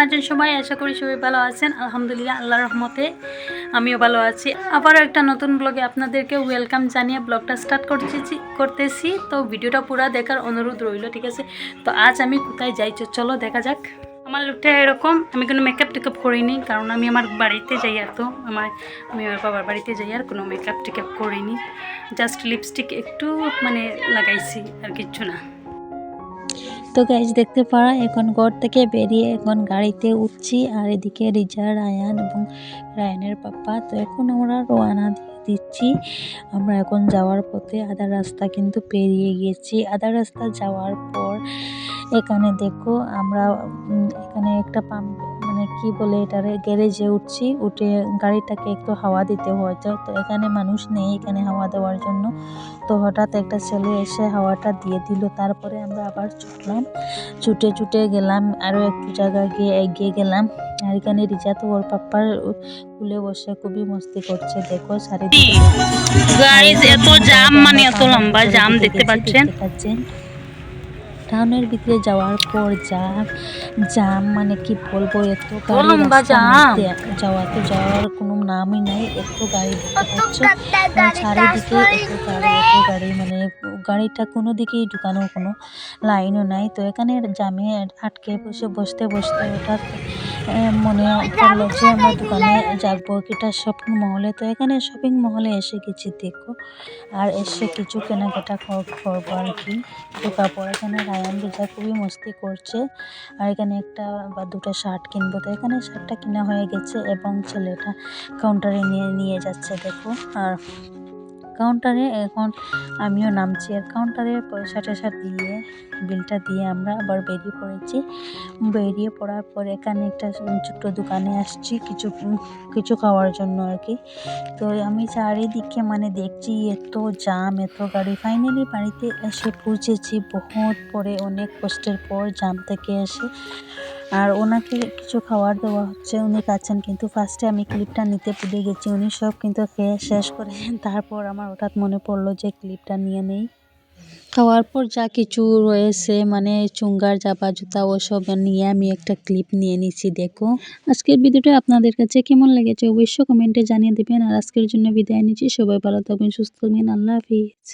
আছেন সবাই? আশা করি সবাই ভালো আছেন। আলহামদুলিল্লাহ, আল্লাহর রহমতে আমিও ভালো আছি। আবারও একটা নতুন ব্লগে আপনাদেরকে ওয়েলকাম জানিয়ে ব্লগটা স্টার্ট করতেছি। তো ভিডিওটা পুরো দেখার অনুরোধ রইল, ঠিক আছে? তো আজ আমি কোথায় যাই চলো দেখা যাক। আমার লুকটা এরকম, আমি কোনো মেকআপ টেকআপ করিনি, কারণ আমি আমার বাড়িতে যাই, আর তো আমি আমার বাবার বাড়িতে যাই, আর কোনো মেকআপ টেকআপ করিনি। জাস্ট লিপস্টিক একটু লাগাইছি, আর কিচ্ছু না। তো গাইজ দেখতে পারা এখন ঘর থেকে বেরিয়ে এখন গাড়িতে উঠছি, আর এদিকে রিজা, রায়ান এবং রায়ানের পাপা। তো এখন আমরা রওনা দিচ্ছি। আমরা এখন যাওয়ার পথে আধা রাস্তা কিন্তু পেরিয়ে গিয়েছি। আধা রাস্তা যাওয়ার পর এখানে দেখো আমরা এখানে একটা পাম্প কি বলে এটারে গ্যারেজে উঠছি। উঠে গাড়িটাকে একটু হাওয়া দিতে হয়তো, তো এখানে মানুষ নেই এখানে হাওয়া দেওয়ার জন্য। তো হঠাৎ একটা ছেলে এসে হাওয়াটা দিয়ে দিল। তারপরে আমরা আবার ছুটে গেলাম, আরও একটু জায়গা গিয়ে এগিয়ে গেলাম। আর এখানে রিজা তো ওর পাপ্পার কুলে বসে খুবই মস্তি করছে। দেখো চারিদিকে এত জাম, এত লম্বা জাম দেখতে পাচ্ছেন। টাউনের ভিতরে যাওয়ার পর জাম কি বলবো, এত লম্বা জাম, যাওয়ার কোনো নামই নাই। এত গাড়ি দেখতে পাচ্ছ, চারিদিকে এত গাড়ি গাড়িটা কোনো দিকেই ঢুকানোর কোনো লাইনও নাই। তো এখানে জামে আটকে বসতে হঠাৎ মনে পড়লো যে আমরা দোকানে যাবো, এটা শপিং মহলে। তো এখানে শপিং মহলে এসে গেছি দেখো, আর এসে কিছু কেনাকাটা করবো আর কি। তো কাপড় এখানে রায়ান রিজা খুবই মস্তি করছে, আর এখানে একটা বা দুটো শার্ট কিনবো। তো এখানে শার্টটা কেনা হয়ে গেছে এবং ছেলেটা কাউন্টারে নিয়ে যাচ্ছে দেখো। আর কাউন্টারে এখন আমিও নামছি, আর কাউন্টারে পয়সা টয়সা দিয়ে বিলটা দিয়ে আমরা আবার বেরিয়ে পড়ার পর এখানে একটা ছোট্ট দোকানে আসছি কিছু খাওয়ার জন্য আর কি। তো আমি চারিদিকে দেখছি এত জাম, এত গাড়ি। ফাইনালি বাড়িতে এসে পৌঁছেছি বহুত পরে, অনেক কষ্টের পর জাম থেকে এসে। আর ওনাকে কিছু খাবার দেওয়া হচ্ছে, উনি খাচ্ছেন, কিন্তু ফার্স্টে আমি ক্লিপটা নিতে ভুলে গেছি। উনি সব কিন্তু খেয়ে শেষ করে তারপর আমার হঠাৎ মনে পড়লো যে ক্লিপটা নিয়ে নেই। খাওয়ার পর যা কিছু রয়েছে চুঙ্গার জাপা জুতা ওসব নিয়ে আমি একটা ক্লিপ নিয়ে নিচ্ছি দেখো। আজকের ভিডিওটা আপনাদের কাছে কেমন লেগেছে অবশ্যই কমেন্টে জানিয়ে দেবেন। আর আজকের জন্য বিদায় নিচ্ছি। সবাই ভালো থাকবেন, সুস্থ থাকবেন। আল্লাহ হাফিজ।